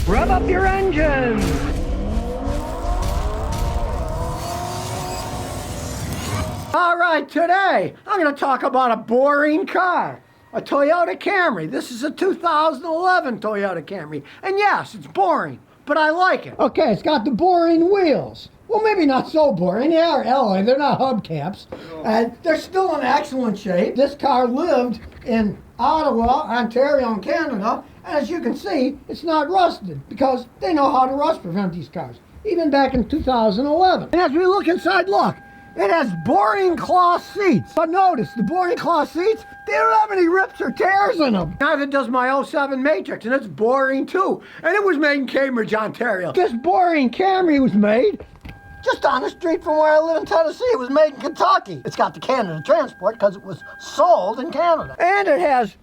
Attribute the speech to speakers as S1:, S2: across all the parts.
S1: Rev up your engines! All right, today I'm going to talk about a boring car, a Toyota Camry. This is a 2011 Toyota Camry. And yes, it's boring, but I like it. Okay, it's got the boring wheels. Well, maybe not so boring. They are alloy, they're not hubcaps. And they're still in excellent shape. This car lived in Ottawa, Ontario, and Canada. And as you can see, it's not rusted because they know how to rust prevent these cars, even back in 2011. And as we look inside, look, it has boring cloth seats. But notice, the boring cloth seats, they don't have any rips or tears in them. Neither does my 07 Matrix, and it's boring too. And it was made in Cambridge, Ontario. This boring Camry was made just on the street from where I live in Tennessee. It was made in Kentucky. It's got the Canada transport because it was sold in Canada. And it has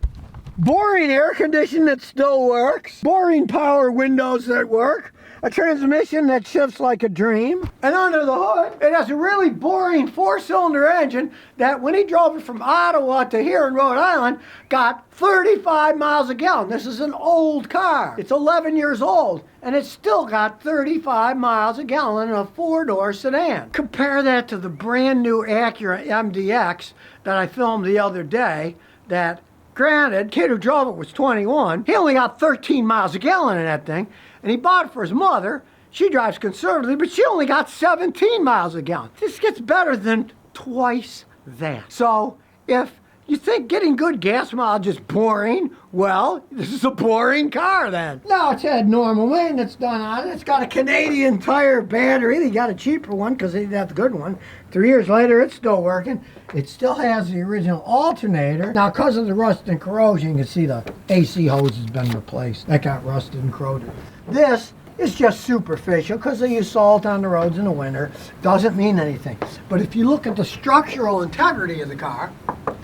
S1: boring air conditioning that still works, boring power windows that work, a transmission that shifts like a dream, and under the hood, it has a really boring four-cylinder engine that when he drove it from Ottawa to here in Rhode Island, got 35 miles a gallon. This is an old car. It's 11 years old, and it's still got 35 miles a gallon in a four-door sedan. Compare that to the brand new Acura MDX that I filmed the other day that, granted, kid who drove it was 21. He only got 13 miles a gallon in that thing, and he bought it for his mother. She drives conservatively, but she only got 17 miles a gallon. This gets better than twice that. So if you think getting good gas mileage is boring, well, this is a boring car then. Now it's had normal maintenance done on it. It's got a Canadian Tire battery. They got a cheaper one because they didn't have the good one. 3 years later, it's still working. It still has the original alternator. Now, because of the rust and corrosion, you can see the AC hose has been replaced. That got rusted and corroded. This is just superficial because they use salt on the roads in the winter. Doesn't mean anything. But if you look at the structural integrity of the car,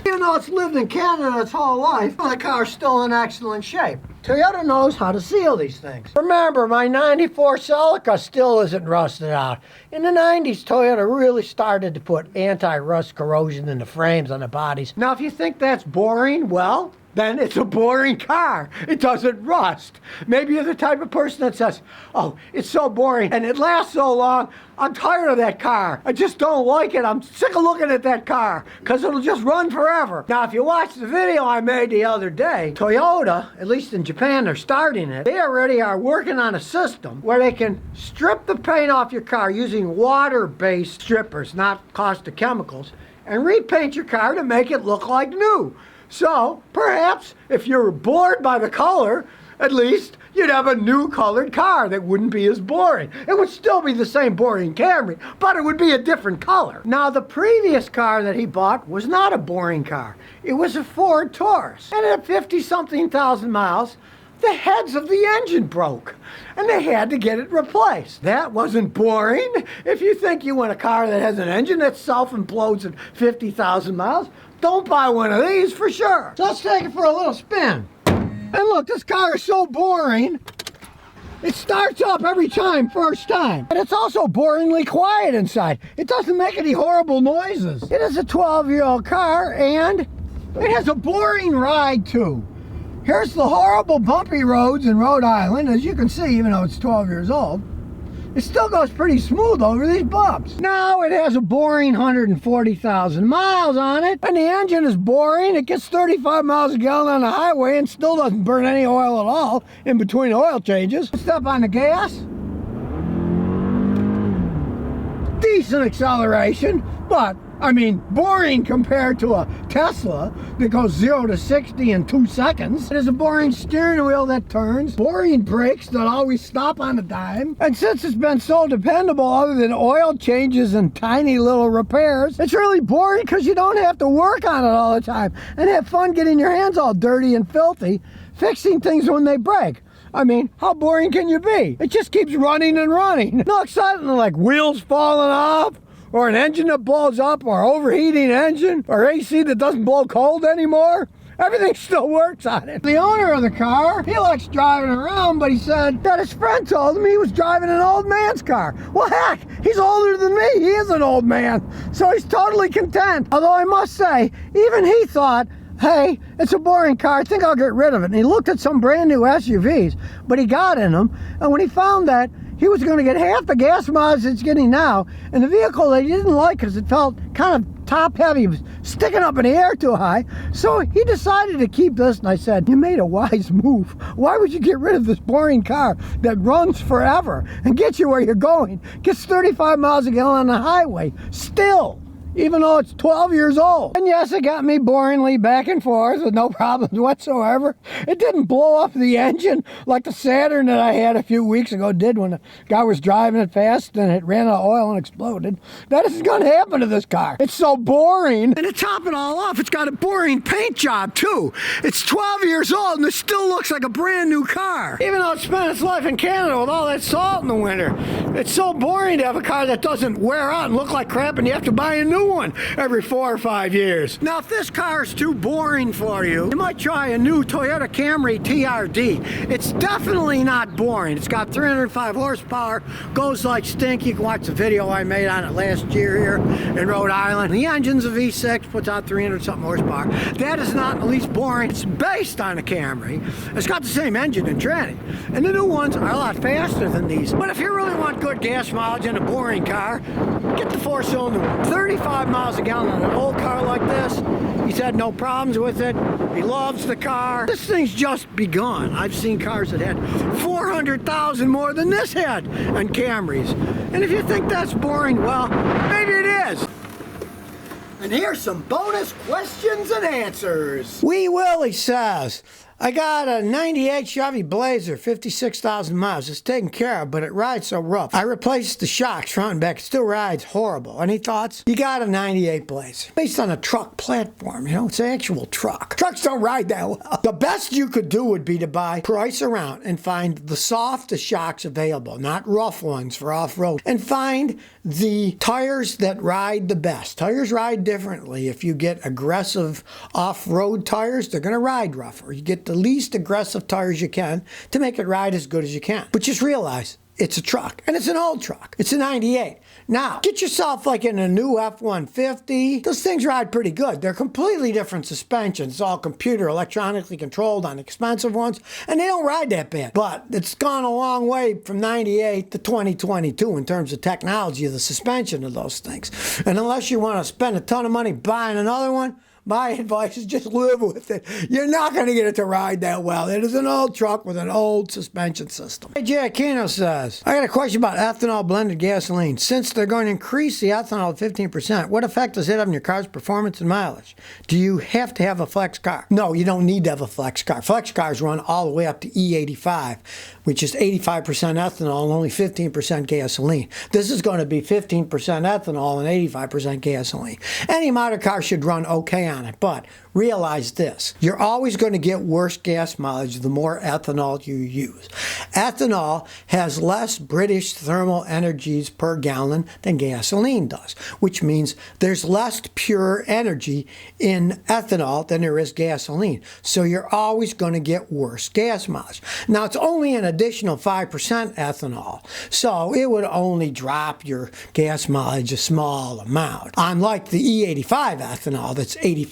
S1: even though it's lived in Canada its whole life, well, the car's still in excellent shape. Toyota knows how to seal these things. Remember, my 94 Celica still isn't rusted out. In the 90s, Toyota really started to put anti-rust corrosion in the frames on the bodies. Now, if you think that's boring, well, then it's a boring car. It doesn't rust. Maybe you're the type of person that says, oh, it's so boring and it lasts so long. I'm tired of that car. I just don't like it. I'm sick of looking at that car because it'll just run forever. Now, if you watch the video I made the other day, Toyota, at least in Japan, they're starting it. They already are working on a system where they can strip the paint off your car using water-based strippers, not caustic chemicals, and repaint your car to make it look like new. So, perhaps, if you're bored by the color, at least you'd have a new colored car that wouldn't be as boring. It would still be the same boring Camry, but it would be a different color. Now, the previous car that he bought was not a boring car. It was a Ford Taurus. And at 50-something thousand miles, the heads of the engine broke, and they had to get it replaced. That wasn't boring. If you think you want a car that has an engine that self-implodes at 50,000 miles, don't buy one of these for sure. So let's take it for a little spin. And look, this car is so boring. It starts up every time, first time. And it's also boringly quiet inside. It doesn't make any horrible noises. It is a 12-year-old car, and it has a boring ride too. Here's the horrible bumpy roads in Rhode Island. As you can see, even though it's 12 years old, it still goes pretty smooth over these bumps. Now it has a boring 140,000 miles on it, and the engine is boring. It gets 35 miles a gallon on the highway and still doesn't burn any oil at all in between oil changes. Step on the gas. Decent acceleration, but I mean, boring compared to a Tesla that goes 0 to 60 in 2 seconds. It has a boring steering wheel that turns, boring brakes that always stop on a dime. And since it's been so dependable other than oil changes and tiny little repairs, it's really boring because you don't have to work on it all the time and have fun getting your hands all dirty and filthy, fixing things when they break. I mean, how boring can you be? It just keeps running and running. No excitement like wheels falling off, or an engine that blows up, or overheating engine, or AC that doesn't blow cold anymore. Everything still works on it. The owner of the car, he likes driving around, but he said that his friend told him he was driving an old man's car. Well, heck, he's older than me. He is an old man, so he's totally content. Although I must say, even he thought hey, it's a boring car, I think I'll get rid of it. And he looked at some brand new SUVs, but he got in them, and when he found that he was going to get half the gas mileage it's getting now, and the vehicle that he didn't like because it felt kind of top heavy, was sticking up in the air too high, so he decided to keep this. And I said, you made a wise move. Why would you get rid of this boring car that runs forever and gets you where you're going, gets 35 miles a gallon on the highway still, even though it's 12 years old? And yes, it got me boringly back and forth with no problems whatsoever. It didn't blow up the engine like the Saturn that I had a few weeks ago did when the guy was driving it fast and it ran out of oil and exploded. That isn't going to happen to this car. It's so boring. And to top it all off, it's got a boring paint job too. It's 12 years old and it still looks like a brand new car. Even though it spent its life in Canada with all that salt in the winter, it's so boring to have a car that doesn't wear out and look like crap and you have to buy a new one every 4 or 5 years. Now, if this car is too boring for you, you might try a new Toyota Camry TRD. It's definitely not boring. It's got 305 horsepower, goes like stink. You can watch the video I made on it last year here in Rhode Island. The engine's a V6, puts out 300-something horsepower. That is not the least boring. It's based on a Camry. It's got the same engine and tranny. And the new ones are a lot faster than these. But if you really want good gas mileage in a boring car, get the 4-cylinder one. 35 miles a gallon on an old car like this. He's had no problems with it. He loves the car. This thing's just begun. I've seen cars that had 400,000 more than this had on Camrys. And if you think that's boring, well, maybe it is. And here's some bonus questions and answers. Wee Willie says, I got a 98 Chevy Blazer, 56,000 miles. It's taken care of, but it rides so rough. I replaced the shocks front and back. It still rides horrible. Any thoughts? You got a 98 Blazer. Based on a truck platform, you know, it's an actual truck. Trucks don't ride that well. The best you could do would be to price around and find the softest shocks available, not rough ones for off-road, and find the tires that ride the best. Tires ride differently. If you get aggressive off-road tires, they're going to ride rougher. You get the least aggressive tires you can to make it ride as good as you can. But just realize it's a truck, and it's an old truck. It's a 98. Now, get yourself like in a new F-150. Those things ride pretty good. They're completely different suspensions. It's all computer, electronically controlled on expensive ones, and they don't ride that bad. But it's gone a long way from 98 to 2022 in terms of technology of the suspension of those things. And unless you want to spend a ton of money buying another one, my advice is just live with it. You're not going to get it to ride that well. It is an old truck with an old suspension system. Hey, Jay Aquino says, I got a question about ethanol blended gasoline. Since they're going to increase the ethanol to 15%, what effect does it have on your car's performance and mileage? Do you have to have a flex car? No, you don't need to have a flex car. Flex cars run all the way up to E85, which is 85% ethanol and only 15% gasoline. This is going to be 15% ethanol and 85% gasoline. Any modern car should run okay on it, but realize this. You're always going to get worse gas mileage the more ethanol you use. Ethanol has less British thermal energies per gallon than gasoline does, which means there's less pure energy in ethanol than there is gasoline. So you're always going to get worse gas mileage. Now, it's only an additional 5% ethanol, so it would only drop your gas mileage a small amount. Unlike the E85 ethanol, that's 85%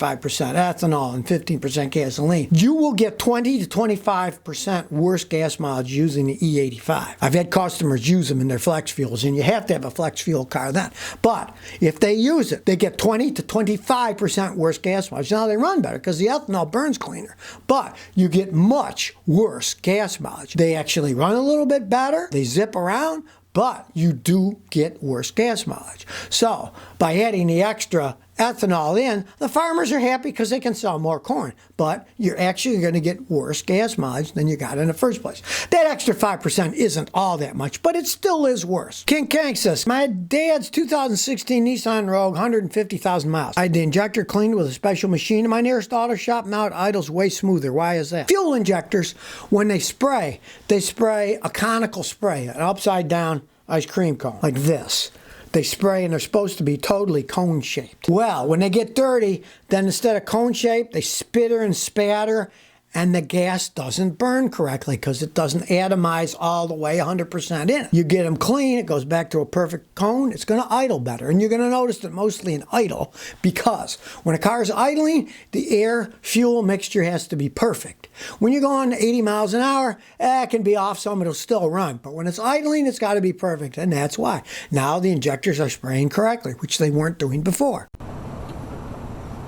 S1: ethanol and 15% gasoline, you will get 20 to 25% worse gas mileage using the E85. I've had customers use them in their flex fuels, and you have to have a flex fuel car then. But if they use it, they get 20 to 25% worse gas mileage. Now they run better because the ethanol burns cleaner, but you get much worse gas mileage. They actually run a little bit better, they zip around, but you do get worse gas mileage. So by adding the extra ethanol in, the farmers are happy because they can sell more corn, but you're actually going to get worse gas mileage than you got in the first place. That extra 5% isn't all that much, but it still is worse. King Kank says, my dad's 2016 Nissan Rogue, 150,000 miles. I had the injector cleaned with a special machine in my nearest auto shop. Now it idles way smoother. Why is that? Fuel injectors, when they spray a conical spray, an upside down ice cream cone, like this. They spray and they're supposed to be totally cone-shaped. Well, when they get dirty, then instead of cone-shaped, they spitter and spatter and the gas doesn't burn correctly because it doesn't atomize all the way 100% in. You get them clean, it goes back to a perfect cone, it's going to idle better. And you're going to notice it mostly in idle because when a car is idling, the air-fuel mixture has to be perfect. When you're going 80 miles an hour, it can be off some, it'll still run. But when it's idling, it's got to be perfect, and that's why. Now the injectors are spraying correctly, which they weren't doing before.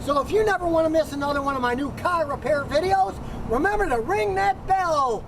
S1: So if you never want to miss another one of my new car repair videos, remember to ring that bell.